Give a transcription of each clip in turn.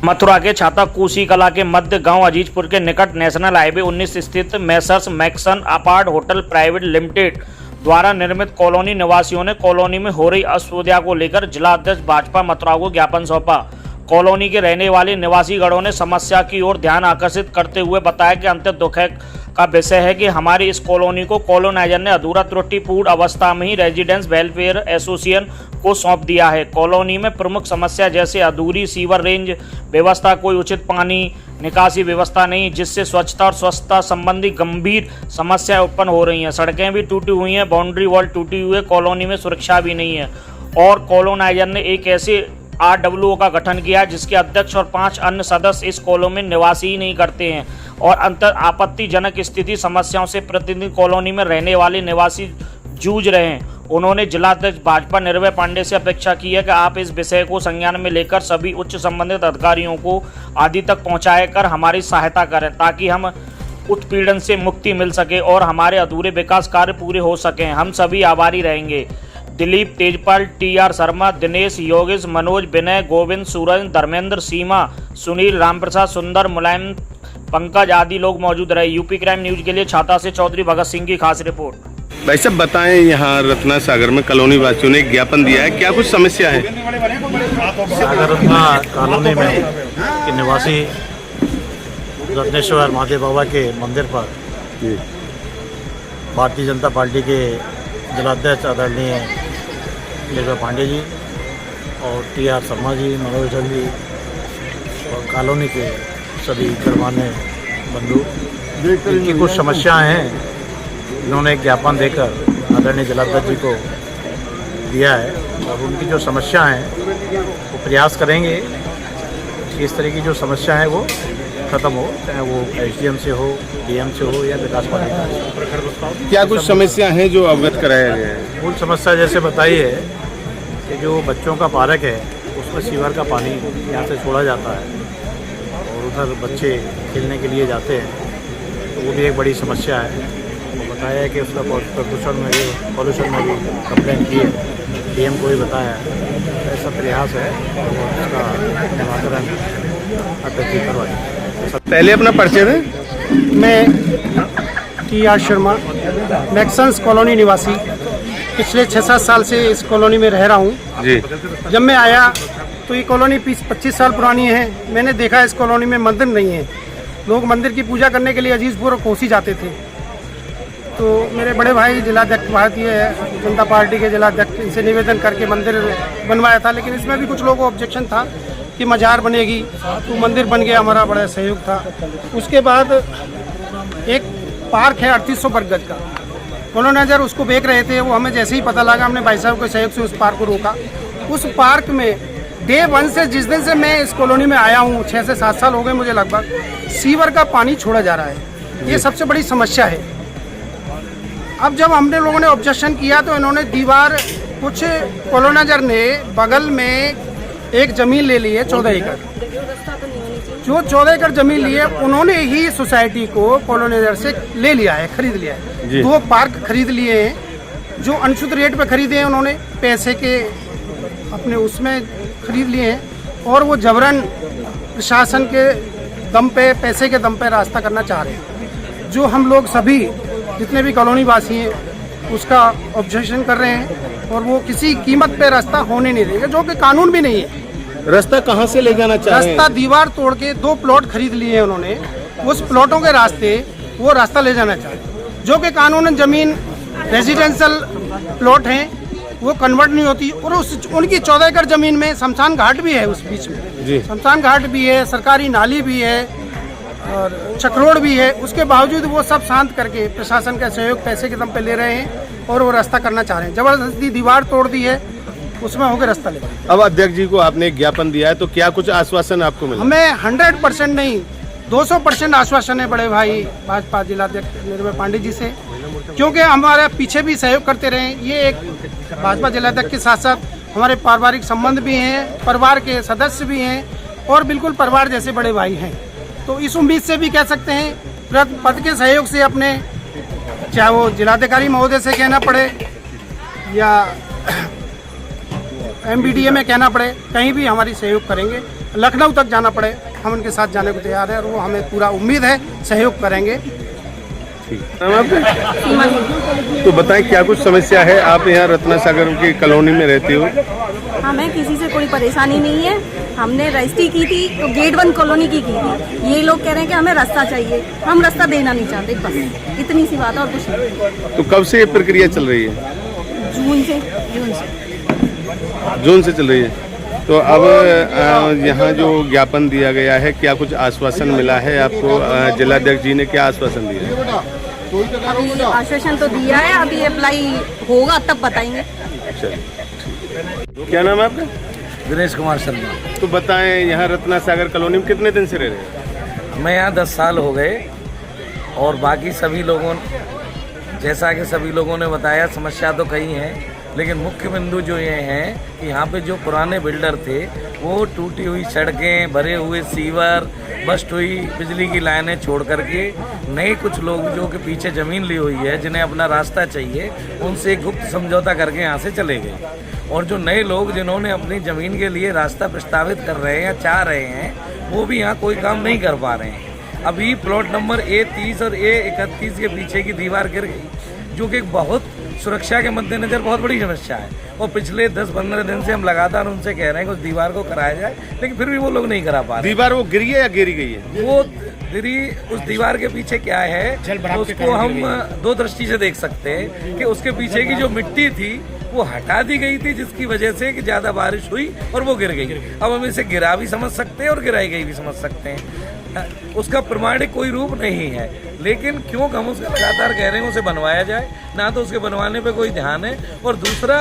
मथुरा के छाता कोसी कला के मध्य गांव अजीजपुर के निकट नेशनल हाईवे 19 स्थित messrs Maxon apart hotel private limited द्वारा निर्मित कॉलोनी निवासियों ने कॉलोनी में हो रही असुविधा को लेकर जिला अध्यक्ष भाजपा मथुरा को ज्ञापन सौंपा। कॉलोनी के रहने वाले निवासी गणों ने समस्या की ओर ध्यान आकर्षित करते हुए बताया कि अत्यंत दुख का विषय है कि हमारी इस कॉलोनी को कॉलोनाइजर ने अधूरा त्रुटिपूर्ण अवस्था में ही रेजिडेंस वेलफेयर एसोसिएशन को सौंप दिया है। कॉलोनी में प्रमुख समस्या जैसे अधूरी सीवर रेंज व्यवस्था, कोई उचित पानी निकासी व्यवस्था नहीं, जिससे स्वच्छता और स्वच्छता संबंधी गंभीर समस्याएं उत्पन्न हो रही हैं। सड़कें भी टूटी हुई हैं, बाउंड्री वॉल टूटी हुई है, कॉलोनी में सुरक्षा भी नहीं है। और कॉलोनाइजर ने एक ऐसे RWO का गठन किया जिसके अध्यक्ष और 5 अन्य सदस्य इस कॉलोनी में निवासी ही नहीं करते हैं और अंतर आपत्तिजनक स्थिति समस्याओं से प्रतिदिन कॉलोनी में रहने वाले निवासी जूझ रहे हैं। उन्होंने जिलाध्यक्ष भाजपा निर्भय पांडे से अपेक्षा की है कि आप इस विषय को संज्ञान में लेकर सभी उच्च संबंधित अधिकारियों को आदि तक पहुंचाए कर हमारी सहायता करें ताकि हम उत्पीड़न से मुक्ति मिल सके और हमारे अधूरे विकास कार्य पूरे हो सकें। हम सभी आभारी रहेंगे। दिलीप, तेजपाल, TR शर्मा, दिनेश, योगेश, मनोज, विनय, गोविंद, सूरज, धर्मेंद्र, सीमा, सुनील, रामप्रसाद, सुंदर, मुलायम, पंकज आदि लोग मौजूद रहे। यूपी क्राइम न्यूज के लिए छाता से चौधरी भगत सिंह की खास रिपोर्ट। भाई साहब बताएं, यहाँ रत्ना सागर में कॉलोनी वासियों ने एक ज्ञापन दिया है, क्या कुछ समस्या है? सागर रत्ना कॉलोनी में के निवासी रत्नेश्वर महादेव बाबा के मंदिर पर भारतीय जनता पार्टी के जिलाध्यक्ष आदरणीय निर्भय पांडे जी और TR शर्मा जी, मनोज जी और कॉलोनी के सभी गणमान्य बंधु, इनकी कुछ समस्याएं हैं। इन्होंने एक ज्ञापन देकर आदरणीय जिलाध्यक्ष जी को दिया है और उनकी जो समस्या हैं वो प्रयास करेंगे कि इस तरह की जो समस्या है वो खत्म हो, चाहे वो SDM से हो, DM से हो या विकास पार्टी। क्या कुछ समस्या हैं जो अवगत कराया गया है? मूल समस्या जैसे बताई है कि जो बच्चों का पार्क है उसमें सीवर का पानी यहाँ से छोड़ा जाता है और उधर बच्चे खेलने के लिए जाते हैं, तो वो भी एक बड़ी समस्या है। वो बताया है कि उसका पॉल्यूशन में भी कंप्लेंट की है, DM को भी बताया है। ऐसा प्रयास है और उसका निराकरण अध्यक्ष करवाए। पहले अपना परिचय दें। मैं TR शर्मा, मैक्सन्स कॉलोनी निवासी, पिछले 6-7 साल से इस कॉलोनी में रह रहा हूँ जी। जब मैं आया तो ये कॉलोनी 25 साल पुरानी है। मैंने देखा इस कॉलोनी में मंदिर नहीं है। लोग मंदिर की पूजा करने के लिए अजीजपुर और कोसी जाते थे। तो मेरे बड़े भाई जिलाध्यक्ष भारतीय जनता पार्टी के जिलाध्यक्ष, इनसे निवेदन करके मंदिर बनवाया था, लेकिन इसमें भी कुछ लोगों को ऑब्जेक्शन था कि मजार बनेगी, तो मंदिर बन गया, हमारा बड़ा सहयोग था। उसके बाद एक पार्क है 3800 वर्ग गज का, कॉलोनाइजर उसको बेच रहे थे। वो हमें जैसे ही पता लगा, हमने भाई साहब के सहयोग से उस पार्क को रोका। उस पार्क में डे 1 से, जिस दिन से मैं इस कॉलोनी में आया हूँ, 6 से 7 साल हो गए मुझे लगभग, सीवर का पानी छोड़ा जा रहा है। ये सबसे बड़ी समस्या है। अब जब हमने लोगों ने ऑब्जेक्शन किया तो इन्होंने दीवार, कुछ कॉलोनाइजर ने बगल में एक ज़मीन ले ली है 14 एकड़। जो 14 एकड़ ज़मीन ली है उन्होंने ही सोसाइटी को कॉलोनाइजर से ले लिया है, खरीद लिया है। 2 पार्क खरीद लिए हैं जो अनशुद्ध रेट पे खरीदे हैं उन्होंने, पैसे के अपने उसमें खरीद लिए हैं और वो जबरन प्रशासन के दम पे, पैसे के दम पे रास्ता करना चाह रहे हैं। जो हम लोग सभी जितने भी कॉलोनी वासी हैं उसका ऑब्जेक्शन कर रहे हैं और वो किसी कीमत पे रास्ता होने नहीं देंगे, जो कि कानून भी नहीं है। रास्ता कहाँ से ले जाना चाह रहे हैं? रास्ता दीवार तोड़ के 2 प्लॉट खरीद लिए हैं उन्होंने, उस प्लॉटों के रास्ते वो रास्ता ले जाना चाहते हैं, जो कि कानूनन जमीन रेजिडेंशियल प्लॉट हैं, वो कन्वर्ट नहीं होती। और उनकी 14 एकड़ जमीन में शमशान घाट भी है, उस बीच में शमशान घाट भी है, सरकारी नाली भी है और चक्रोड़ भी है। उसके बावजूद वो सब शांत करके प्रशासन का सहयोग पैसे के दम पे ले रहे हैं और वो रास्ता करना चाह रहे हैं। जबरदस्ती दीवार तोड़ दी है, उसमें होकर रास्ता ले। अब अध्यक्ष जी को आपने एक ज्ञापन दिया है, तो क्या कुछ आश्वासन आपको मिला? हमें 100% नहीं, 200% आश्वासन है बड़े भाई भाजपा जिलाध्यक्ष निर्भय पांडे जी से, क्योंकि हमारे पीछे भी सहयोग करते रहे। ये एक भाजपा जिलाध्यक्ष के साथ साथ हमारे पारिवारिक संबंध भी हैं, परिवार के सदस्य भी हैं और बिल्कुल परिवार जैसे बड़े भाई हैं। तो इस उम्मीद से भी कह सकते हैं पद के सहयोग से अपने, चाहे वो जिलाधिकारी महोदय से कहना पड़े या MBDA में कहना पड़े, कहीं भी हमारी सहयोग करेंगे लखनऊ तक जाना पड़े, हम उनके साथ जाने को तैयार हैं और वो हमें पूरा उम्मीद है सहयोग करेंगे। तो बताएं क्या कुछ समस्या है, आप यहाँ रत्ना सागर की कॉलोनी में रहती हो? हमें किसी से कोई परेशानी नहीं है। हमने रजिस्ट्री की थी तो गेट 1 कॉलोनी की थी। ये लोग कह रहे हैं कि हमें रास्ता चाहिए, हम रास्ता देना नहीं चाहते, बस इतनी सी बात है और कुछ नहीं। तो कब से ये प्रक्रिया चल रही है? जून से चल रही है। तो अब यहाँ जो ज्ञापन दिया गया है, क्या कुछ आश्वासन मिला है आपको? जिलाध्यक्ष जी ने क्या आश्वासन दिया है? अभी आश्वासन तो दिया है, अभी अप्लाई होगा तब बताएंगे। क्या नाम है आपका? दिनेश कुमार शर्मा। तो बताएं, यहाँ रत्ना सागर कॉलोनी में कितने दिन से रह रहे हैं? मैं यहाँ 10 साल हो गए और बाकी सभी लोगों, जैसा कि सभी लोगों ने बताया, समस्या तो कई है, लेकिन मुख्य बिंदु जो ये हैं कि यहाँ पे जो पुराने बिल्डर थे वो टूटी हुई सड़कें, भरे हुए सीवर, बस्ट हुई बिजली की लाइनें छोड़ करके नए कुछ लोग जो कि पीछे ज़मीन ली हुई है, जिन्हें अपना रास्ता चाहिए, उनसे एक गुप्त समझौता करके यहाँ से चले गए। और जो नए लोग जिन्होंने अपनी ज़मीन के लिए रास्ता प्रस्तावित कर रहे हैं या चाह रहे हैं, वो भी यहाँ कोई काम नहीं कर पा रहे हैं। अभी प्लॉट नंबर A30 और A31 के पीछे की दीवार गिर गई, जो कि एक बहुत सुरक्षा के मद्देनजर बहुत बड़ी समस्या है। और पिछले 10-15 दिन से हम लगातार उनसे कह रहे हैं कि उस दीवार को कराया जाए, लेकिन फिर भी वो लोग नहीं करा पा रहे। दीवार वो गिरी है या गिरी गई है? वो गिरी, उस दीवार के पीछे क्या है तो उसको हम दो दृष्टि से देख सकते हैं कि उसके पीछे की जो मिट्टी थी वो हटा दी गई थी, जिसकी वजह से कि ज़्यादा बारिश हुई और वो गिर गई। अब हम इसे गिरा भी समझ सकते हैं और गिराई गई भी समझ सकते हैं। उसका प्रमाणिक कोई रूप नहीं है, लेकिन क्यों हम उसका लगातार कह रहे हैं उसे बनवाया जाए, ना तो उसके बनवाने पे कोई ध्यान है। और दूसरा,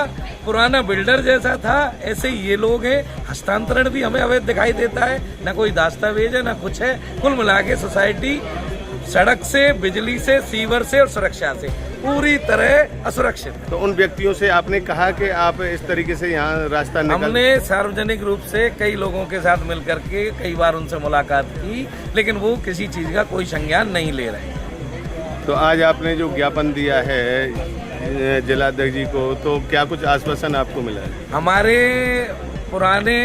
पुराना बिल्डर जैसा था ऐसे ही ये लोग हैं, हस्तांतरण भी हमें अवैध दिखाई देता है, ना कोई दस्तावेज है ना कुछ है। कुल मिला के सोसाइटी सड़क से, बिजली से, सीवर से और सुरक्षा से पूरी तरह असुरक्षित है। तो उन व्यक्तियों से आपने कहा कि आप इस तरीके से यहाँ रास्ता निकाल? हमने सार्वजनिक रूप से कई लोगों के साथ मिलकर के कई बार उनसे मुलाकात की, लेकिन वो किसी चीज़ का कोई संज्ञान नहीं ले रहे। तो आज आपने जो ज्ञापन दिया है जिलाध्यक्ष जी को, तो क्या कुछ आश्वासन आपको मिला है? हमारे पुराने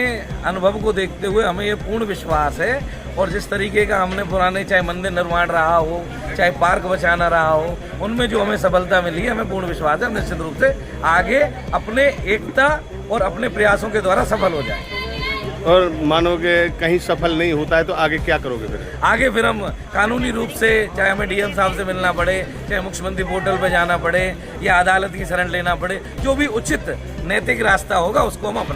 अनुभव को देखते हुए हमें ये पूर्ण विश्वास है, और जिस तरीके का हमने पुराने, चाहे मंदिर निर्माण रहा हो, चाहे पार्क बचाना रहा हो, उनमें जो हमें सफलता मिली है, हमें पूर्ण विश्वास है निश्चित रूप से आगे अपने एकता और अपने प्रयासों के द्वारा सफल हो जाए। और मानो कि कहीं सफल नहीं होता है तो आगे क्या करोगे फिर? आगे फिर हम कानूनी रूप से, चाहे हमें डीएम साहब से मिलना पड़े, चाहे मुख्यमंत्री पोर्टल पर जाना पड़े या अदालत की शरण लेना पड़े, जो भी उचित नैतिक रास्ता होगा उसको हम अपना